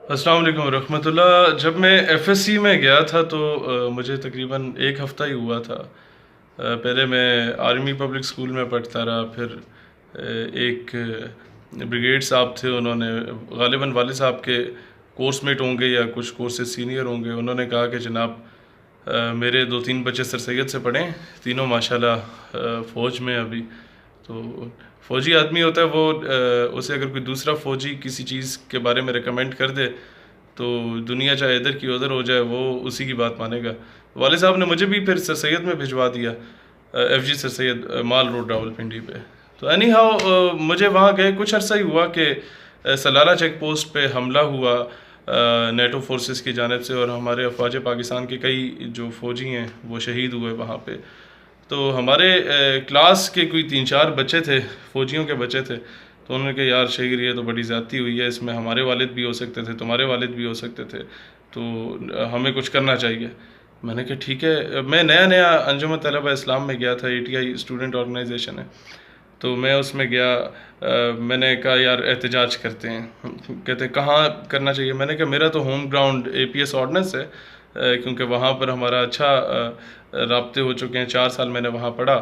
अस्सलाम वालेकुम रहमतुल्लाह। जब मैं एफएससी में गया था तो मुझे तकरीबन एक हफ़्ता ही हुआ था। पहले मैं आर्मी पब्लिक स्कूल में पढ़ता रहा, फिर एक ब्रिगेड साहब थे, उन्होंने गालिबन वाले साहब के कोर्समेट होंगे या कुछ कोर्स से सीनियर होंगे। उन्होंने कहा कि जनाब मेरे दो तीन बच्चे सर सैयद से पढ़ें, तीनों माशाल्लाह फ़ौज में अभी। तो फ़ौजी आदमी होता है वो, उसे अगर कोई दूसरा फ़ौजी किसी चीज़ के बारे में रिकमेंड कर दे तो दुनिया चाहे इधर की उधर हो जाए, वो उसी की बात मानेगा। वाले साहब ने मुझे भी फिर सर सैयद में भिजवा दिया, एफजी सर सैयद, माल रोड रावलपिंडी पे। तो एनी हाउ मुझे वहाँ गए कुछ अर्सा ही हुआ कि सलाला चेक पोस्ट पे हमला हुआ नेटो फोर्सेस की जानिब से, और हमारे अफवाज पाकिस्तान के कई जो फ़ौजी हैं वो शहीद हुए वहाँ पे। तो हमारे क्लास के कोई तीन चार बच्चे थे, फ़ौजियों के बच्चे थे। तो उन्होंने कहा यार शहीर ये तो बड़ी ज़्यादती हुई है, इसमें हमारे वालिद भी हो सकते थे, तुम्हारे वालिद भी हो सकते थे, तो हमें कुछ करना चाहिए। मैंने कहा ठीक है। मैं नया नया अंजुमन तलबा इस्लाम में गया था, एटीआई स्टूडेंट ऑर्गेनाइजेशन है, तो मैं उसमें गया। मैंने कहा यार एहतजाज करते हैं। कहते कहाँ करना चाहिए? मैंने कहा मेरा तो होम ग्राउंड एपीएस ऑर्डिनेंस है, क्योंकि वहाँ पर हमारा अच्छा राब्ते हो चुके हैं, 4 साल मैंने वहाँ पढ़ा।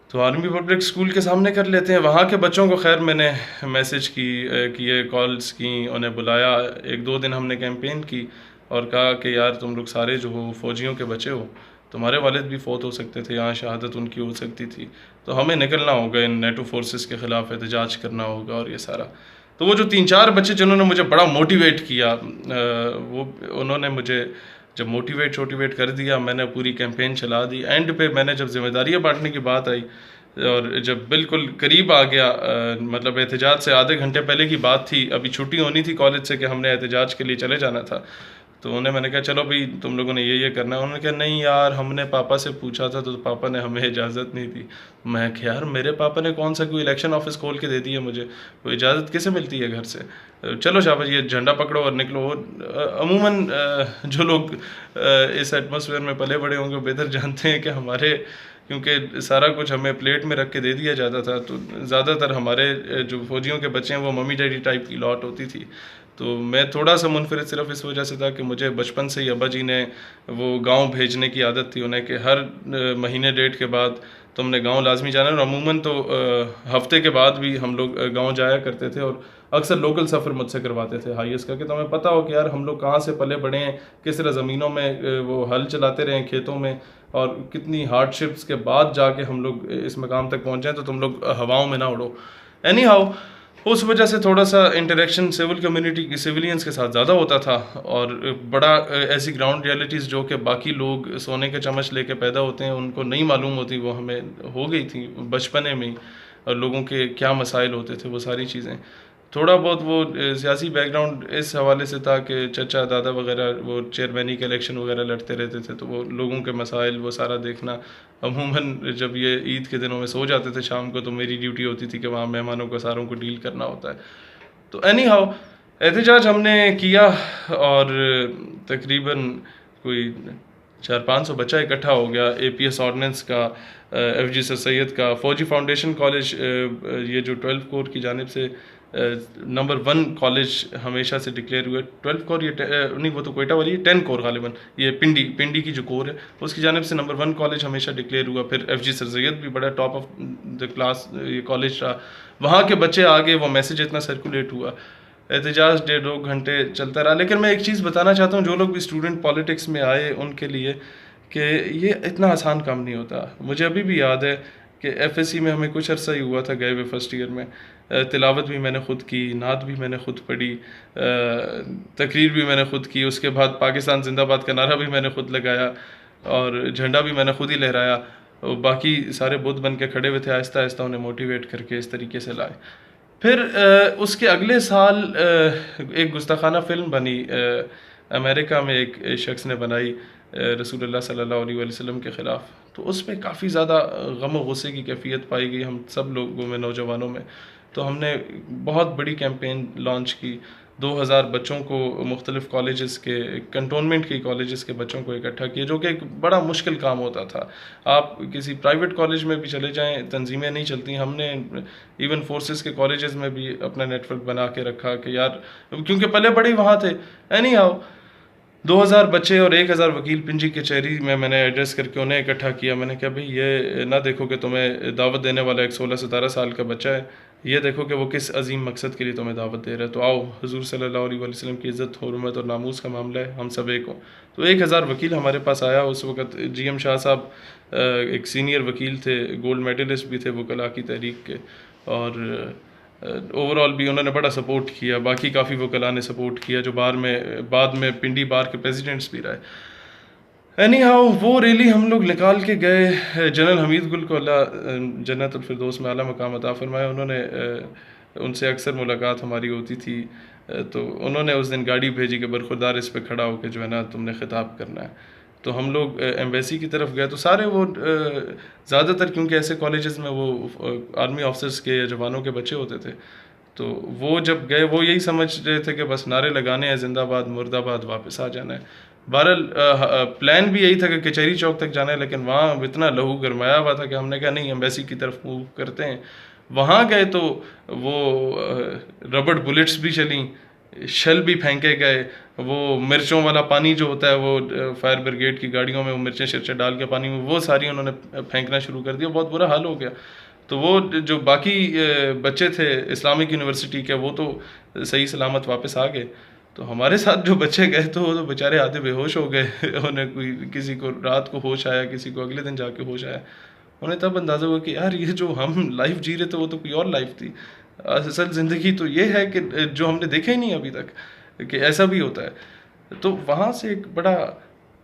तो आर्मी पब्लिक स्कूल के सामने कर लेते हैं। वहाँ के बच्चों को खैर मैंने मैसेज किए, कॉल्स की, उन्हें बुलाया। एक दो दिन हमने कैंपेन की और कहा कि यार तुम लोग सारे जो हो फ़ौजियों के बच्चे हो, तुम्हारे वालिद भी फ़ौत हो सकते थे, यहाँ शहादत उनकी हो सकती थी, तो हमें निकलना होगा, इन नेटो फोर्सेस के ख़िलाफ़ एहतजाज करना होगा और ये सारा। तो वो जो तीन चार बच्चे जिन्होंने मुझे बड़ा मोटिवेट किया, वो उन्होंने मुझे जब मोटिवेट कर दिया, मैंने पूरी कैंपेन चला दी। एंड पे मैंने जब जिम्मेदारियाँ बांटने की बात आई और जब बिल्कुल करीब आ गया, मतलब एहतजाज से आधे घंटे पहले की बात थी, अभी छुट्टी होनी थी कॉलेज से कि हमने एहतजाज के लिए चले जाना था। तो उन्हें मैंने कहा चलो भाई तुम लोगों ने ये करना है। उन्होंने कहा नहीं यार, हमने पापा से पूछा था तो पापा ने हमें इजाज़त नहीं दी। मैं कहा यार मेरे पापा ने कौन सा कोई इलेक्शन ऑफिस खोल के दे दी है मुझे, वो इजाज़त कैसे मिलती है घर से? चलो शाबाश, ये झंडा पकड़ो और निकलो। अमूमन जो लोग इस एटमॉस्फेयर में पले बड़े होंगे बेहतर जानते हैं कि हमारे, क्योंकि सारा कुछ हमें प्लेट में रख के दे दिया जाता था, तो ज़्यादातर हमारे जो फौजियों के बच्चे हैं वो मम्मी डैडी टाइप की लॉट होती थी। तो मैं थोड़ा सा मुनफरिद सिर्फ इस वजह से था कि मुझे बचपन से ही अब्बा जी ने वो गांव भेजने की आदत थी उन्हें, कि हर महीने डेट के बाद तुमने गांव लाजमी जाना है। और अमूमन तो हफ्ते के बाद भी हम लोग गांव जाया करते थे, और अक्सर लोकल सफ़र मुझसे करवाते थे हाईएस्ट का, कि तुम्हें पता हो कि यार हम लोग कहाँ से पले बड़े हैं, किस तरह ज़मीनों में वो हल चलाते रहे खेतों में, और कितनी हार्डशिप्स के बाद जाके हम लोग इस मकाम तक पहुँचे हैं, तो तुम लोग हवाओं में ना उड़ो। एनी हाउ, उस वजह से थोड़ा सा इंटरेक्शन सिविल कम्युनिटी की सिविलियंस के साथ ज़्यादा होता था, और बड़ा ऐसी ग्राउंड रियलिटीज़ जो कि बाकी लोग सोने के चम्मच लेके पैदा होते हैं उनको नहीं मालूम होती, वो हमें हो गई थी बचपने में ही। और लोगों के क्या मसाइल होते थे वो सारी चीज़ें, थोड़ा बहुत वो सियासी बैकग्राउंड इस हवाले से था कि चचा दादा वगैरह वो चेयरमैनी के इलेक्शन वगैरह लड़ते रहते थे, तो वो लोगों के मसाइल वो सारा देखना। अमूमन जब ये ईद के दिनों में सो जाते थे शाम को, तो मेरी ड्यूटी होती थी कि वहाँ मेहमानों को सारों को डील करना होता है। तो एनी हाउ, एहतजाज हमने किया, और तकरीबन कोई 400-500 बच्चा इकट्ठा हो गया। एपीएस ऑर्डिनेंस का, एफजी सर सैयद का, फौजी फाउंडेशन कॉलेज, ये जो 12 कोर की जानिब से नंबर 1 कॉलेज हमेशा से डिक्लेयर हुआ है। 12 कोर ये नहीं, वो तो कोयटा वाली है, 10 कोर गालिबन, ये पिंडी की जो कोर है उसकी जानिब से नंबर 1 कॉलेज हमेशा डिक्लेयर हुआ। फिर एफजी सर सैयद भी बड़ा टॉप ऑफ द क्लास ये कॉलेज रहा। वहाँ के बच्चे आगे, वो मैसेज इतना सर्कुलेट हुआ, एहतजाज 1.5-2 घंटे चलता रहा। लेकिन मैं एक चीज़ बताना चाहता हूँ जो लोग भी स्टूडेंट पॉलिटिक्स में आए उनके लिए, कि ये इतना आसान काम नहीं होता। मुझे अभी भी याद है कि एफएससी में हमें कुछ अर्सा ही हुआ था गए हुए फर्स्ट ईयर में, तिलावत भी मैंने ख़ुद की, नात भी मैंने ख़ुद पढ़ी, तकरीर भी मैंने ख़ुद की, उसके बाद पाकिस्तान जिंदाबाद का नारा भी मैंने ख़ुद लगाया, और झंडा भी मैंने ख़ुद ही लहराया। बाकी सारे बुद्ध बन के खड़े हुए थे, आहिस्ता आहिस्ता उन्हें मोटिवेट करके इस तरीके से लाए। फिर उसके अगले साल एक गुस्ताखाना फ़िल्म बनी, अमेरिका में एक शख्स ने बनाई रसूलुल्लाह सल्लल्लाहु अलैहि वसल्लम के ख़िलाफ़। तो उसमें काफ़ी ज़्यादा गम और गुस्से की कैफियत पाई गई हम सब लोगों में, नौजवानों में। तो हमने बहुत बड़ी कैंपेन लॉन्च की, 2000 बच्चों को मुख्तलिफ़ कॉलेजेस के, कंटोनमेंट के कॉलेजेस के बच्चों को इकट्ठा किया, जो कि एक बड़ा मुश्किल काम होता था। आप किसी प्राइवेट कॉलेज में भी चले जाएं, तंजीमें नहीं चलती। हमने इवन फोर्सेस के कॉलेजेस में भी अपना नेटवर्क बना के रखा कि यार, क्योंकि पले बड़े वहाँ थे। एनी हाउ 2000 बच्चे और 1000 वकील पिंजी कचहरी में मैंने एड्रेस करके उन्हें इकट्ठा किया। मैंने कहा भाई ये ना देखो कि तुम्हें दावत देने वाला एक 16-17 साल का बच्चा है, ये देखो कि वो किस अजीम मकसद के लिए तुम्हें दावत दे रहा है। तो आओ, हुजूर सल्लल्लाहु अलैहि वसल्लम की इज़्ज़त, हुर्मत और नामूस का मामला है, हम सब एक हो। तो 1000 वकील हमारे पास आया। उस वक्त GM शाह साहब एक सीनियर वकील थे, गोल्ड मेडलिस्ट भी थे वकला की तहरीक के, और ओवरऑल भी उन्होंने बड़ा सपोर्ट किया। बाकी काफ़ी वकला ने सपोर्ट किया जो बाद में पिंडी बार के प्रेसिडेंट्स भी रहे। एनी हाउ वो रैली हम लोग निकाल के गए। जनरल हमीद गुल को अल्लाह जन्नतुल फिरदौस में आला मकाम अता फरमाया। उन्होंने उनसे अक्सर मुलाकात हमारी होती थी, तो उन्होंने उस दिन गाड़ी भेजी कि बरखुरदार इस पे खड़ा होकर जो है ना तुमने ख़िताब करना है। तो हम लोग एम्बेसी की तरफ गए, तो सारे वो ज़्यादातर, क्योंकि ऐसे कॉलेजेस में वो आर्मी ऑफिसर्स के या जवानों के बच्चे होते थे, तो वो जब गए वो यही समझ रहे थे कि बस नारे लगाने हैं, जिंदाबाद मुर्दाबाद, वापस आ जाना है। बहरहाल प्लान भी यही था कि कचहरी चौक तक जाना है, लेकिन वहाँ इतना लहू गरमाया हुआ था कि हमने कहा नहीं, एम्बेसी की तरफ मूव करते हैं। वहाँ गए तो वो रबड़ बुलेट्स भी चली, शल भी फेंके गए, वो मिर्चों वाला पानी जो होता है वो फायर ब्रिगेड की गाड़ियों में वो मिर्चें शिर्चें डाल के पानी में वो सारी उन्होंने फेंकना शुरू कर दिया। बहुत बुरा हाल हो गया। तो वो जो बाकी बच्चे थे इस्लामिक यूनिवर्सिटी के, वो तो सही सलामत वापस आ गए। तो हमारे साथ जो बच्चे गए तो वो तो बेचारे आधे बेहोश हो गए। उन्हें कोई, किसी को रात को होश आया, किसी को अगले दिन जाके होश आया। उन्हें तब अंदाज़ा हुआ कि यार ये जो हम लाइफ जी रहे थे वो तो कोई और लाइफ थी। असल ज़िंदगी तो ये है कि जो हमने देखा ही नहीं अभी तक कि ऐसा भी होता है। तो वहाँ से एक बड़ा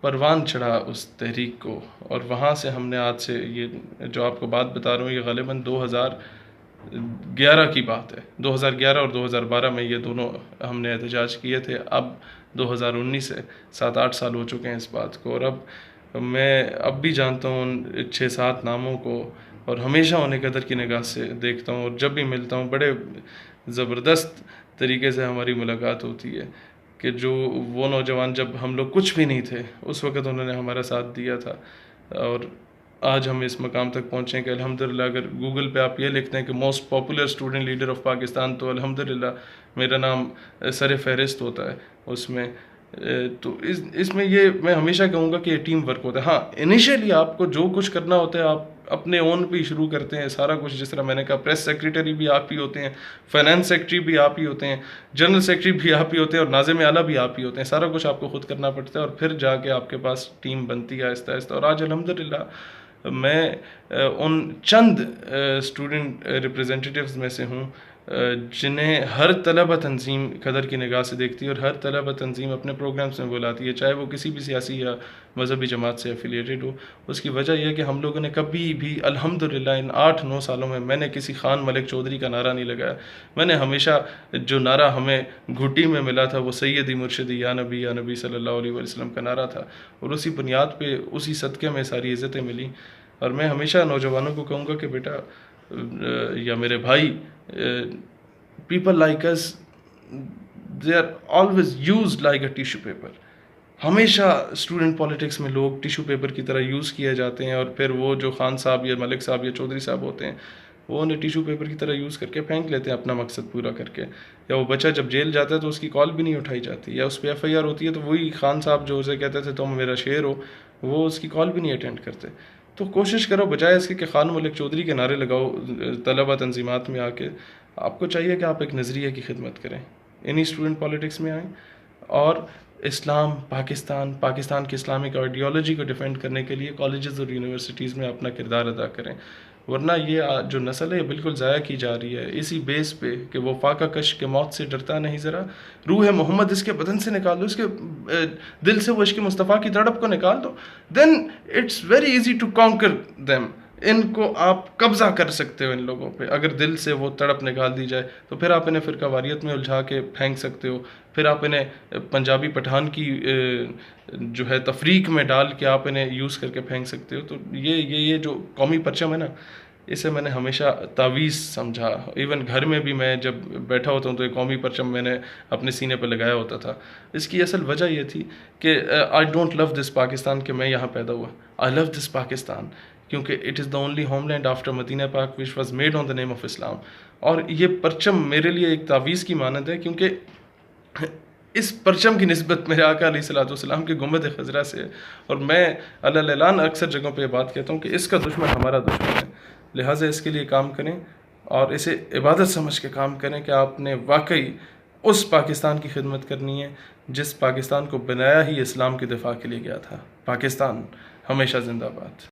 परवान चढ़ा उस तहरीक को, और वहाँ से हमने आज से, ये जो आपको बात बता रहा हूँ ये ग़ालिबन 2011 की बात है। 2011 और 2012 में ये दोनों हमने एहतजाज किए थे। अब 2019 से 7-8 साल हो चुके हैं इस बात को, और अब मैं अब भी जानता हूँ उन 6-7 नामों को, और हमेशा उन्हें कदर की निगाह से देखता हूँ। और जब भी मिलता हूँ बड़े ज़बरदस्त तरीके से हमारी मुलाकात होती है कि जो वो नौजवान, जब हम लोग कुछ भी नहीं थे उस वक़्त उन्होंने हमारा साथ दिया था, और आज हम इस मकाम तक पहुँचे हैं कि अल्हम्दुलिल्लाह। अगर गूगल पे आप ये लिखते हैं कि most popular student leader of Pakistan, तो अल्हम्दुलिल्लाह मेरा नाम सर फहरिस्त होता है उसमें। तो इसमें ये मैं हमेशा कहूँगा कि ये टीम वर्क होता है। हाँ, इनिशियली आपको जो कुछ करना होता है आप अपने ओन पे ही शुरू करते हैं सारा कुछ। जिस तरह मैंने कहा, प्रेस सेक्रेटरी भी आप ही होते हैं, फाइनेंस सेक्रेटरी भी आप ही होते हैं, जनरल सेक्रेटरी भी आप ही होते हैं, और नाज़िम आला भी आप ही होते हैं। सारा कुछ आपको खुद करना पड़ता है, और फिर जाके आपके पास टीम बनती है आहिस्ता आहिस्ता। और आज अल्हम्दुलिल्लाह मैं उन चंद स्टूडेंट रिप्रेजेंटेटिव्स में से हूँ जिन्हें हर तलबा तंजीम कदर की निगाह से देखती है, और हर तलबा तंजीम अपने प्रोग्राम्स में बुलाती है, चाहे वो किसी भी सियासी या मजहबी जमात से एफिलिएटेड हो। उसकी वजह यह है कि हम लोगों ने कभी भी अल्हम्दुलिल्लाह इन 8-9 सालों में मैंने किसी खान मलिक चौधरी का नारा नहीं लगाया। मैंने हमेशा जो नारा हमें घुट्टी में मिला था वो सैयदी मुर्शिदी या नबी सल्लल्लाहु अलैहि वसल्लम का नारा था, और उसी बुनियाद पे, उसी सदक़े में सारी इज़्ज़तें मिली। और मैं हमेशा नौजवानों को कहूँगा कि बेटा या मेरे भाई, people like us, they are always used like a tissue paper. हमेशा स्टूडेंट पॉलिटिक्स में लोग टिश्यू पेपर की तरह यूज़ किए जाते हैं, और फिर वो जो खान साहब या मलिक साहब या चौधरी साहब होते हैं वो उन्हें टिश्यू पेपर की तरह यूज़ करके फेंक लेते हैं अपना मकसद पूरा करके। या वो बच्चा जब जेल जाता है तो उसकी कॉल भी नहीं उठाई जाती, या उस पर FIR होती है तो वही खान साहब जो उसे कहते थे तुम मेरा शेर हो, वो उसकी कॉल भी नहीं अटेंड करते। तो कोशिश करो बजाय इसके कि खान मलिक चौधरी के नारे लगाओ तलबा तंजीमात में आके, आपको चाहिए कि आप एक नज़रिए की खिदमत करें, इन्हीं स्टूडेंट पॉलिटिक्स में आएँ, और इस्लाम, पाकिस्तान की इस्लामिक आइडियोलॉजी को डिफेंड करने के लिए कॉलेजेस और यूनिवर्सिटीज़ में अपना किरदार अदा करें। वरना ये जो नस्ल है बिल्कुल ज़ाया की जा रही है इसी बेस पे कि वो फाका कश के मौत से डरता नहीं ज़रा, रूह मोहम्मद इसके बदन से निकाल दो, इसके दिल से वो इश्क मुस्तफ़ा की तड़प को निकाल दो, then it's very easy to conquer them. इनको आप कब्ज़ा कर सकते हो इन लोगों पे, अगर दिल से वो तड़प निकाल दी जाए तो फिर आप इन्हें फ़िरकावारियत में उलझा के फेंक सकते हो, फिर आप इन्हें पंजाबी पठान की जो है तफरीक में डाल के आप इन्हें यूज़ करके फेंक सकते हो। तो ये जो कौमी परचम है ना, इसे मैंने हमेशा तावीज़ समझा। इवन घर में भी मैं जब बैठा होता हूँ तो एक कौमी परचम मैंने अपने सीने पर लगाया होता था। इसकी असल वजह यह थी कि I don't love this Pakistan, कि मैं यहाँ पैदा हुआ। आई लव दिस पाकिस्तान क्योंकि it is the only homeland after Medina पाक which was made on the name of Islam. और ये परचम मेरे लिए एक तावीज़ की मानद है, क्योंकि इस परचम की निस्बत मेरे आका अलैहिस्सलाम के गुंबद खज़रा से है। और मैं अल्लाह अक्सर जगहों पे बात कहता हूँ कि इसका दुश्मन हमारा दुश्मन है, लिहाजा इसके लिए काम करें और इसे इबादत समझ के काम करें कि आपने वाकई उस पाकिस्तान की खिदमत करनी है जिस पाकिस्तान को बनाया ही इस्लाम के दिफा के लिए गया था। पाकिस्तान हमेशा जिंदाबाद।